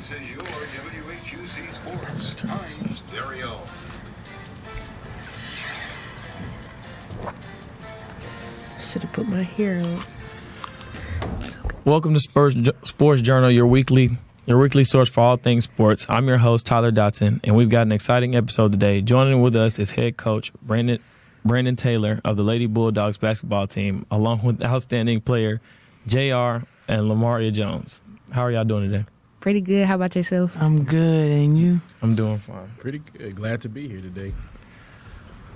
This is your WHUC Sports, Heinz very own. Should have put my hair on. Welcome to Sports Journal, your weekly source for all things sports. I'm your host, Tyler Dotson, and we've got an exciting episode today. Joining with us is head coach Brandon Taylor of the Lady Bulldogs basketball team, along with outstanding player JR and Lamaria Jones. How are y'all doing today? Pretty good. How about yourself? I'm good, and you? I'm doing fine. Pretty good. Glad to be here today.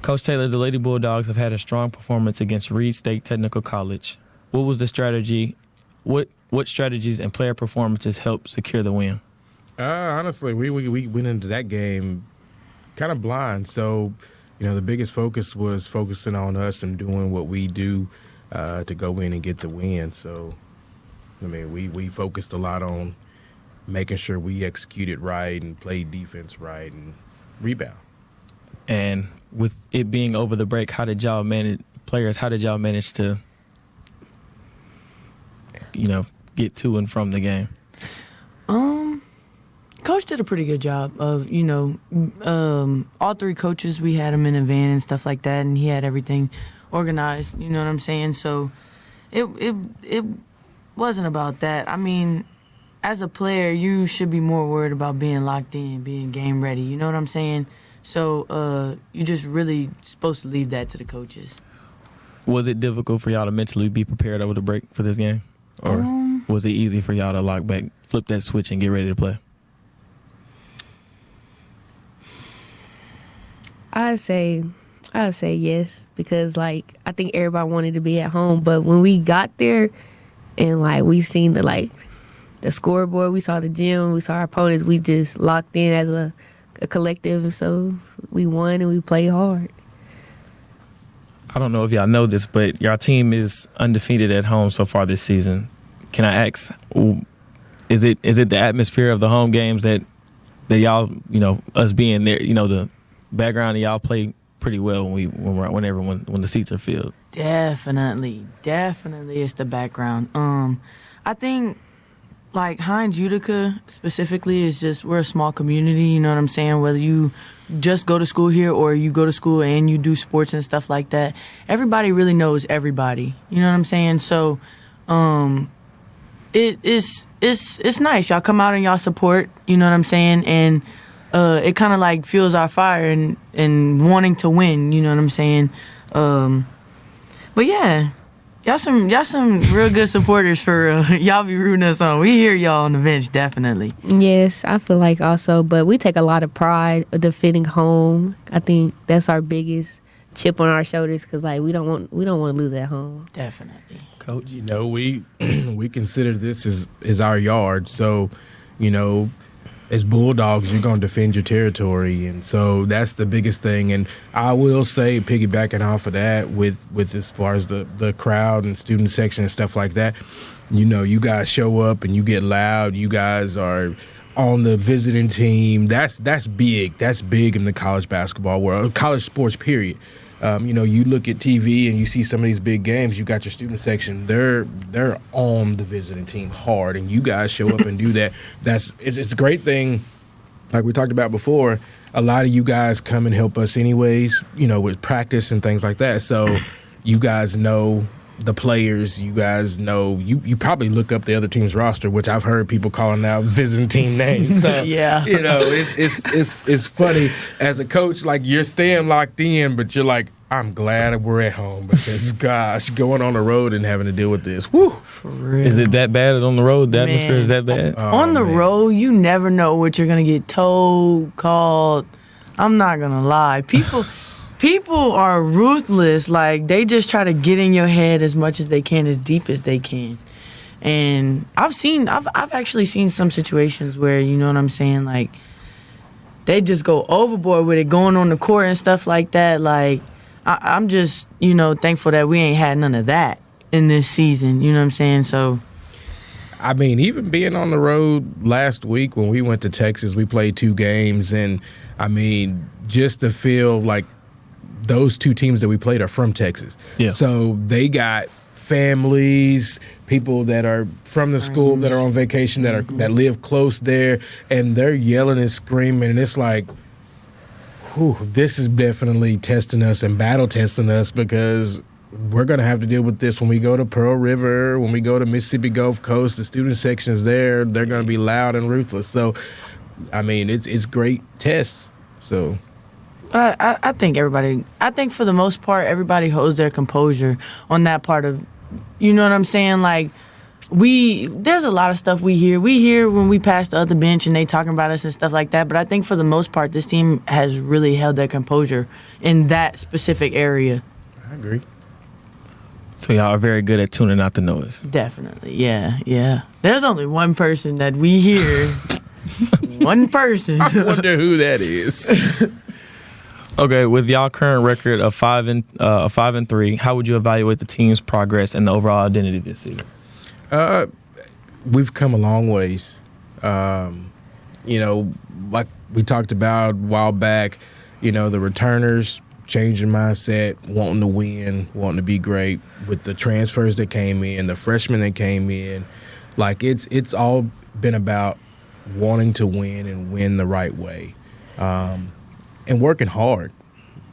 Coach Taylor, the Lady Bulldogs have had a strong performance against Reed State Technical College. What was the strategy? What strategies and player performances helped secure the win? Honestly, we went into that game kind of blind. So, the biggest focus was focusing on us and doing what we do to go in and get the win. So, we focused a lot on making sure we executed right and played defense right and rebound. And with it being over the break, how did y'all manage to, get to and from the game? Coach did a pretty good job of, all three coaches, we had them in a van and stuff like that, and he had everything organized, you know what I'm saying? So it wasn't about that. I mean, as a player, you should be more worried about being locked in, being game ready, you know what I'm saying? So you just really supposed to leave that to the coaches. Was it difficult for y'all to mentally be prepared over the break for this game? Or was it easy for y'all to lock back, flip that switch, and get ready to play? I'd say yes, because I think everybody wanted to be at home, but when we got there and we seen the scoreboard, we saw the gym, we saw our opponents, we just locked in as a collective, and so we won and we played hard. I don't know if y'all know this, but your team is undefeated at home so far this season. Can I ask, is it the atmosphere of the home games that y'all, us being there, the background of y'all play pretty well when the seats are filled? Definitely it's the background. I think Heinz Utica specifically is just, we're a small community, you know what I'm saying? Whether you just go to school here or you go to school and you do sports and stuff like that, everybody really knows everybody, you know what I'm saying? So it's nice. Y'all come out and y'all support, you know what I'm saying? And it kind of fuels our fire and wanting to win, you know what I'm saying? But yeah, y'all some real good supporters for y'all be rooting us on. We hear y'all on the bench, definitely. Yes, I feel like also, but we take a lot of pride of defending home. I think that's our biggest chip on our shoulders, because we don't want to lose at home. Definitely. Coach, we consider this as our yard. So, as Bulldogs, you're going to defend your territory, and so that's the biggest thing. And I will say, piggybacking off of that, with as far as the crowd and student section and stuff like that, you guys show up and you get loud. You guys are on the visiting team. That's big. That's big in the college basketball world, college sports, period. You look at TV and you see some of these big games. You got your student section; they're on the visiting team hard, and you guys show up and do that. It's a great thing. Like we talked about before, a lot of you guys come and help us anyways. With practice and things like that. So you guys know the players. You guys know you probably look up the other team's roster, which I've heard people calling out visiting team names. So yeah, it's funny as a coach. You're staying locked in, but you're like, I'm glad we're at home, because gosh, going on the road and having to deal with this, whoo. For real. Is it that bad on the road? The atmosphere is that bad? On the road, you never know what you're gonna get told, called. I'm not gonna lie, People are ruthless. They just try to get in your head as much as they can, as deep as they can. And I've actually seen some situations where, you know what I'm saying, they just go overboard with it, going on the court and stuff like that. I'm just, thankful that we ain't had none of that in this season. You know what I'm saying? So, even being on the road last week when we went to Texas, we played 2 games, and just to feel like those 2 teams that we played are from Texas. Yeah. So they got families, people that are from the school that are on vacation that live close there, and they're yelling and screaming, and it's like, whew, this is definitely testing us and battle testing us, because we're going to have to deal with this when we go to Pearl River, when we go to Mississippi Gulf Coast. The student sections there, they're going to be loud and ruthless. So, I mean, it's great tests. So, I think for the most part, everybody holds their composure on that part of, you know what I'm saying? Like, there's a lot of stuff we hear. We hear when we pass the other bench and they talking about us and stuff like that. But I think for the most part, this team has really held their composure in that specific area. I agree. So y'all are very good at tuning out the noise. Definitely, yeah. There's only one person that we hear. One person. I wonder who that is. Okay, with y'all current record of 5-3, how would you evaluate the team's progress and the overall identity this season? We've come a long ways. You know, like we talked about a while back, you know, the returners changing mindset, wanting to win, wanting to be great. With the transfers that came in, the freshmen that came in, like it's all been about wanting to win and win the right way, and working hard.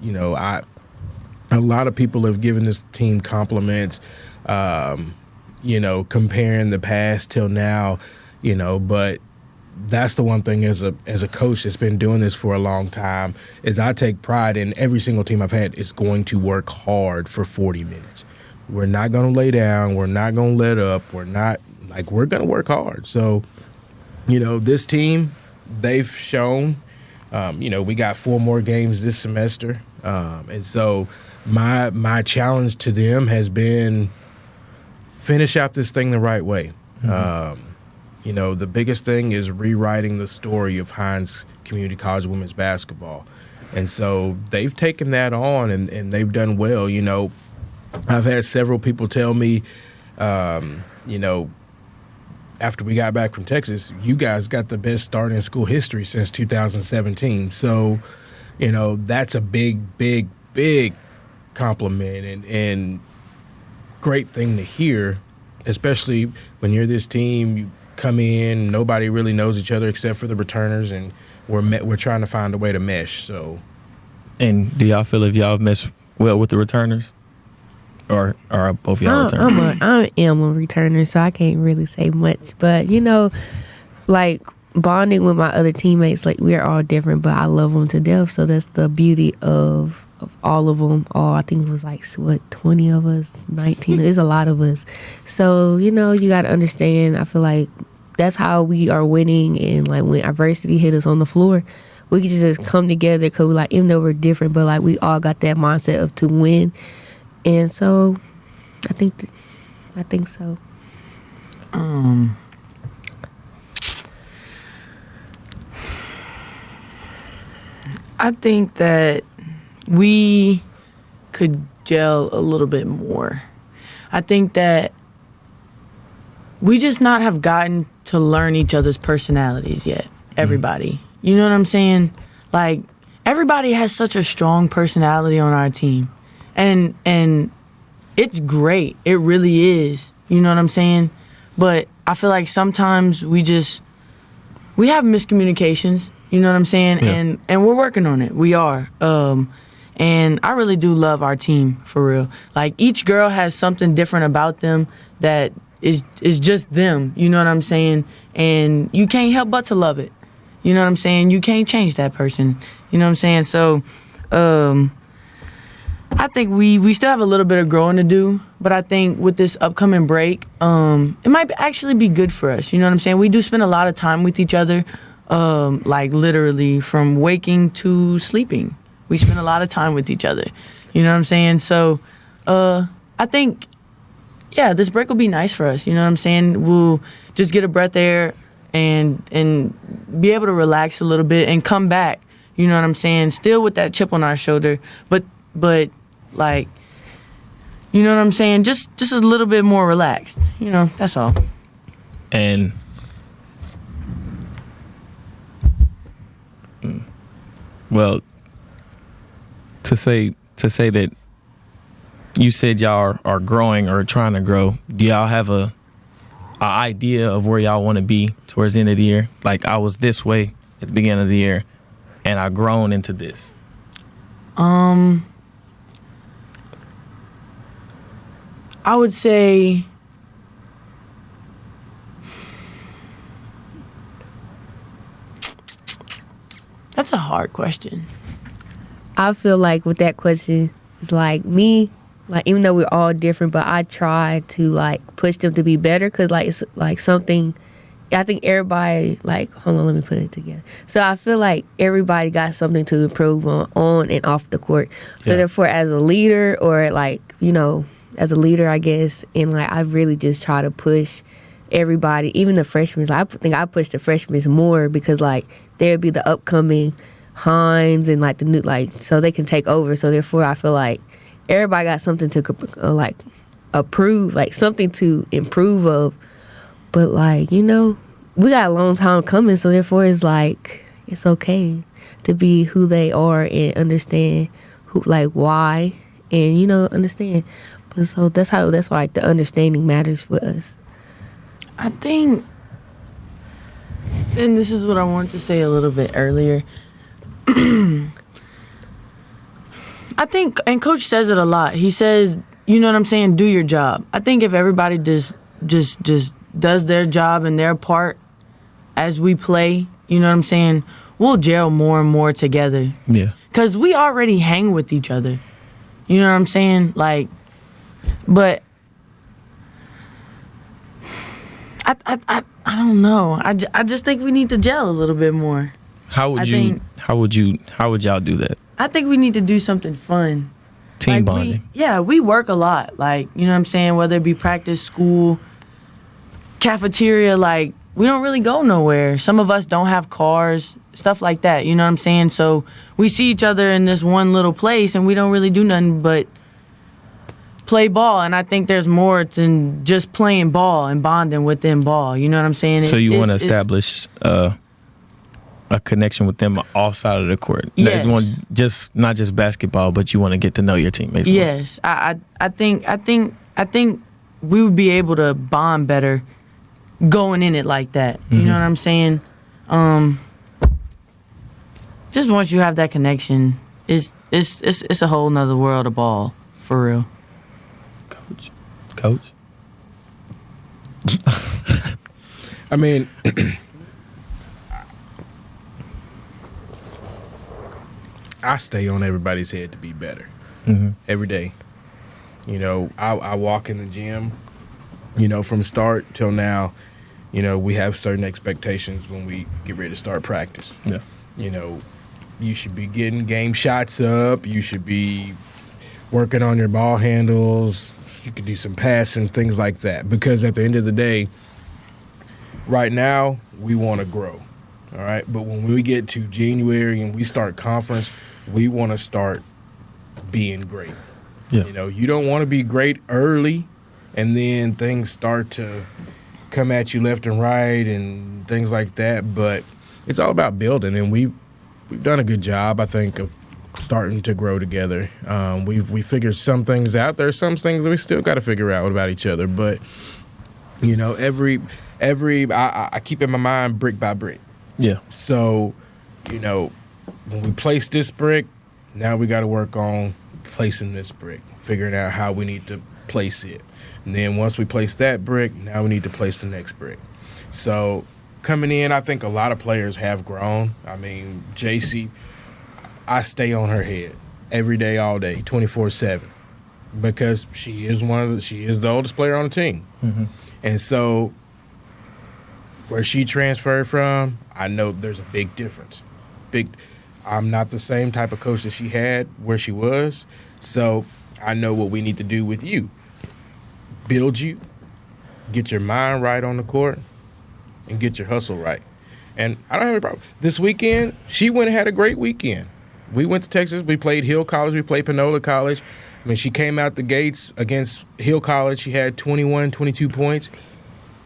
You know, a lot of people have given this team compliments, you know, comparing the past till now, you know, but that's the one thing as a coach that's been doing this for a long time is I take pride in every single team I've had is going to work hard for 40 minutes. We're not going to lay down. We're not going to let up. We're going to work hard. So, you know, this team, they've shown, you know, we got 4 more games this semester. And so my challenge to them has been finish out this thing the right way. Mm-hmm. You know, the biggest thing is rewriting the story of Hines Community College women's basketball. And so they've taken that on and they've done well. You know, I've had several people tell me, you know, after we got back from Texas, you guys got the best start in school history since 2017. So, you know, that's a big, big, big compliment and great thing to hear, especially when you're this team, you come in, nobody really knows each other except for the returners, and we're trying to find a way to mesh. So, and do y'all feel if y'all mesh well with the returners? Or are both y'all returners? I am a returner, so I can't really say much. But, you know, like, bonding with my other teammates, like, we're all different, but I love them to death. So that's the beauty of all of them. I think it was like, 20 of us, 19. There's a lot of us. So, you know, you got to understand, I feel like that's how we are winning. And, like, when adversity hit us on the floor, we can just come together because, like, even though we're different, but, like, we all got that mindset of to win. And so, I think so. I think that we could gel a little bit more. I think that we just not have gotten to learn each other's personalities yet. Everybody. You know what I'm saying? Like, everybody has such a strong personality on our team. And it's great. It really is. You know what I'm saying? But I feel like sometimes we have miscommunications. You know what I'm saying? Yeah. And we're working on it. We are. And I really do love our team, for real. Like, each girl has something different about them that is just them. You know what I'm saying? And you can't help but to love it. You know what I'm saying? You can't change that person. You know what I'm saying? So, I think we still have a little bit of growing to do, but I think with this upcoming break, it might actually be good for us. You know what I'm saying? We do spend a lot of time with each other, like literally from waking to sleeping. We spend a lot of time with each other. You know what I'm saying? So I think, yeah, this break will be nice for us. You know what I'm saying? We'll just get a breath of air and be able to relax a little bit and come back. You know what I'm saying? Still with that chip on our shoulder, but like, you know what I'm saying? Just a little bit more relaxed. You know, that's all. And well, to say that You said y'all are growing or trying to grow. Do y'all have a idea of where y'all want to be towards the end of the year? Like, I was this way at the beginning of the year, and I've grown into this. I would say that's a hard question. I feel like with that question, it's like me, like even though we're all different, but I try to like push them to be better because like it's like something. I think everybody like hold on, let me put it together. So I feel like everybody got something to improve on and off the court. So therefore, as a leader or like as a leader, I guess, and like I really just try to push everybody, even the freshmen. I think I push the freshmen more because like there'd be the upcoming Hines and like the new so they can take over. So therefore, I feel like everybody got something to like approve, like something to improve of. But like we got a long time coming. So therefore, it's like it's okay to be who they are and understand who like why and understand. But so that's why the understanding matters for us. I think, and this is what I wanted to say a little bit earlier. I think, and Coach says it a lot. He says, you know what I'm saying, do your job. I think if everybody just does their job and their part as we play, you know what I'm saying, we'll gel more and more together. Yeah. Because we already hang with each other. You know what I'm saying? Like, but I don't know. I just think we need to gel a little bit more. How would y'all do that? I think we need to do something fun. Team bonding. We work a lot. Like, you know what I'm saying? Whether it be practice, school, cafeteria, like, we don't really go nowhere. Some of us don't have cars, stuff like that. You know what I'm saying? So we see each other in this one little place and we don't really do nothing but play ball. And I think there's more than just playing ball and bonding within ball. You know what I'm saying? So you want to establish a connection with them outside of the court. Yes. You want not just basketball, but you want to get to know your teammates. Yes. I think we would be able to bond better going in it like that. You know what I'm saying? Just once you have that connection, it's a whole nother world of ball, for real. Coach? I mean, I stay on everybody's head to be better every day. I walk in the gym, from start till now, we have certain expectations when we get ready to start practice. Yeah. You should be getting game shots up. You should be working on your ball handles. You could do some passing, things like that. Because at the end of the day, right now, we want to grow. All right? But when we get to January and we start conference, we want to start being great. Yeah. You don't want to be great early and then things start to come at you left and right and things like that. But it's all about building, and we've done a good job, I think, of starting to grow together. We figured some things out. There's some things that we still got to figure out about each other. But I keep in my mind brick by brick. Yeah. So, when we place this brick, now we got to work on placing this brick, figuring out how we need to place it. And then once we place that brick, now we need to place the next brick. So coming in, I think a lot of players have grown. I mean, JC, I stay on her head every day, all day, 24/7, because she is the oldest player on the team. Mm-hmm. And so where she transferred from, I know there's a big difference. I'm not the same type of coach that she had where she was, so I know what we need to do with you. Build you, get your mind right on the court, and get your hustle right. And I don't have any problem. This weekend, she went and had a great weekend. We went to Texas. We played Hill College. We played Panola College. I mean, she came out the gates against Hill College. She had 21, 22 points.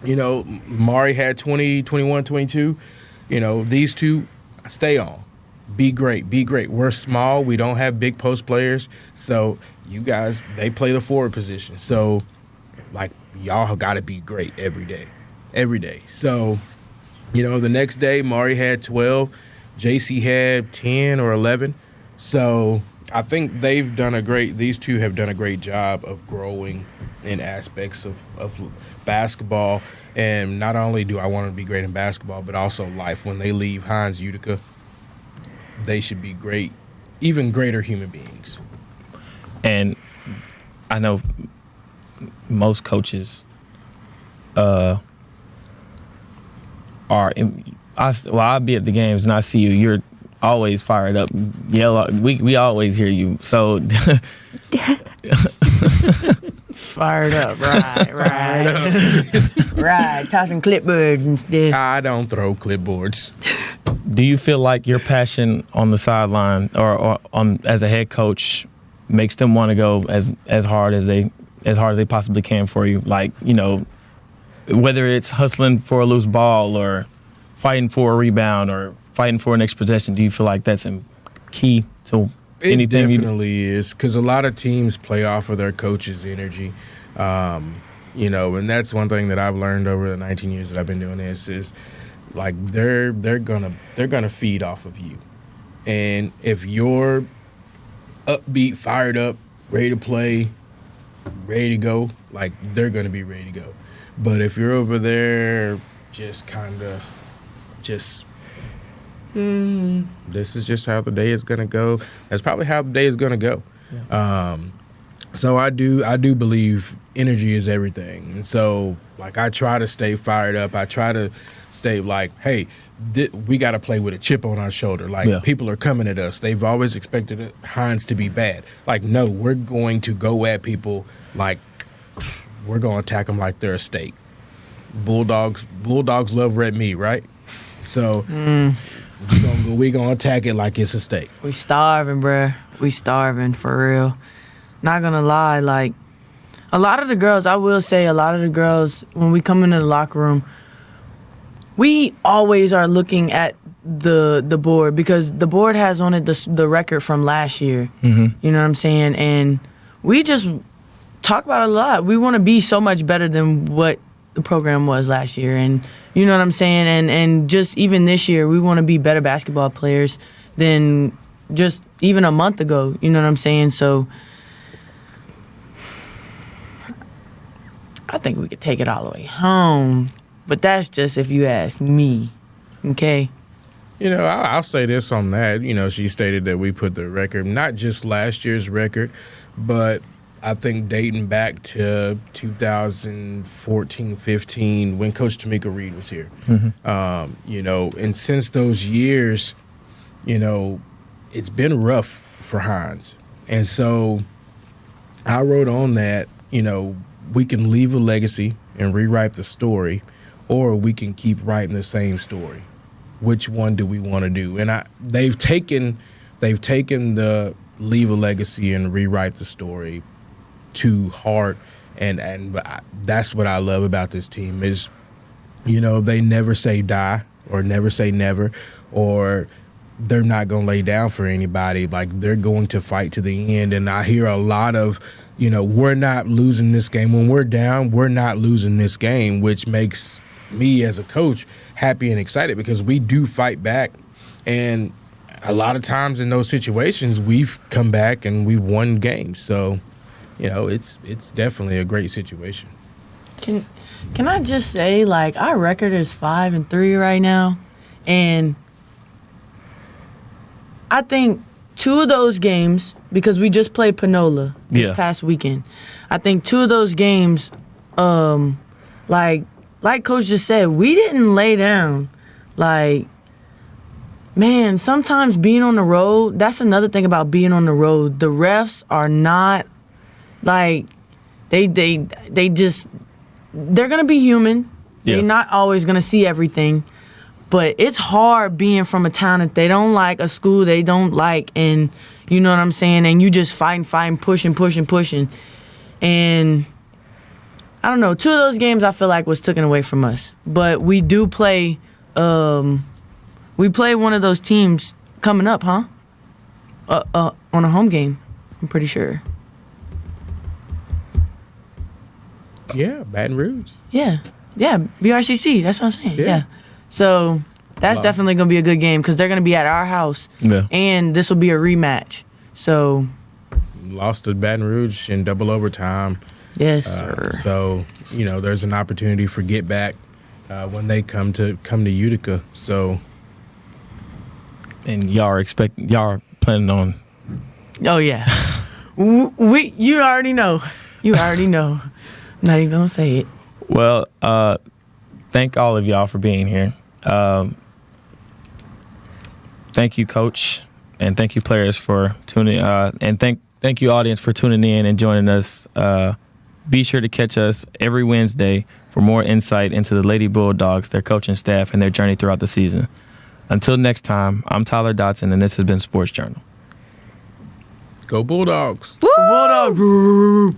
Mari had 20, 21, 22. These two I stay on. be great, be great. We're small. We don't have big post players. So you guys, they play the forward position. So, like, y'all got to be great every day. Every day. So, you know, the next day, Mari had 12. JC had 10 or 11. So I think these two have done a great job of growing in aspects of basketball. And not only do I want to be great in basketball, but also life. When they leave Heinz Utica, they should be great, even greater human beings. And I know most coaches I'll be at the games and I see you. You're always fired up. Yell. We always hear you. So Fired up, right. Right, tossing clipboards and stuff. I don't throw clipboards. do you feel like your passion on the sideline or on as a head coach makes them want to go as hard as they possibly can for you? Like, you know, whether it's hustling for a loose ball or fighting for a rebound or fighting for an next possession, do you feel like that's key to anything? It definitely is, because a lot of teams play off of their coach's energy. You know, and that's one thing that I've learned over the 19 years that I've been doing this is, like, they're gonna feed off of you. And if you're upbeat, fired up, ready to play, ready to go, like, they're gonna be ready to go. But if you're over there just kind of this is just how the day is gonna go, that's probably how the day is gonna go. Yeah. So I do believe energy is everything. And so, like, I try to stay fired up. I try to stay like, hey, we got to play with a chip on our shoulder. Like, people are coming at us. They've always expected Heinz to be bad. Like, no, we're going to go at people like we're going to attack them like they're a steak. Bulldogs love red meat, right? So we gonna attack it like it's a steak. We starving, bruh. We starving for real. Not gonna lie, like, a lot of the girls, I will say, a lot of the girls, when we come into the locker room, we always are looking at the board, because the board has on it the record from last year. Mm-hmm. You know what I'm saying? And we just talk about it a lot. We want to be so much better than what the program was last year. And you know what I'm saying? And just even this year, we want to be better basketball players than just even a month ago. You know what I'm saying? So I think we could take it all the way home. But that's just if you ask me, okay? You know, I'll say this on that. You know, she stated that we put the record, not just last year's record, but I think dating back to 2014-15 when Coach Tamika Reed was here. Mm-hmm. You know, and since those years, you know, it's been rough for Heinz. And so I wrote on that, you know, we can leave a legacy and rewrite the story, or we can keep writing the same story. Which one do we want to do? And they've taken the leave a legacy and rewrite the story to heart, and that's what I love about this team is, you know, they never say die or never say never, or they're not going to lay down for anybody. Like, they're going to fight to the end. And I hear a lot of, you know, we're not losing this game. When we're down, we're not losing this game, which makes me as a coach happy and excited, because we do fight back. And a lot of times in those situations, we've come back and we've won games. So, you know, it's definitely a great situation. Can I just say, like, our record is 5-3 right now, and I think 2 of those games, because we just played Panola this past weekend, I think 2 of those games, like Coach just said, we didn't lay down. Like, man, sometimes being on the road, that's another thing about being on the road. The refs are not, like, they're going to be human. Yeah. They're not always going to see everything. But it's hard being from a town that they don't like, a school they don't like, and you know what I'm saying? And you just fighting, pushing. And I don't know, 2 of those games I feel like was taken away from us. But we do play, we play one of those teams coming up, huh? On a home game, I'm pretty sure. Yeah, Baton Rouge. Yeah, BRCC. That's what I'm saying. Yeah. Yeah. So that's Wow. definitely gonna be a good game because they're gonna be at our house, Yeah. and this will be a rematch. So Lost to Baton Rouge in double overtime. yes, sir. So there's an opportunity for get back when they come to Utica. So And y'all are planning on. Oh yeah, you already know. You already know. I'm not even gonna say it. Well, thank all of y'all for being here. Thank you, Coach, and thank you, players, for tuning. And thank you, audience, for tuning in and joining us. Be sure to catch us every Wednesday for more insight into the Lady Bulldogs, their coaching staff, and their journey throughout the season. Until next time, I'm Tyler Dotson, and this has been Sports Journal. go Bulldogs. Bulldog.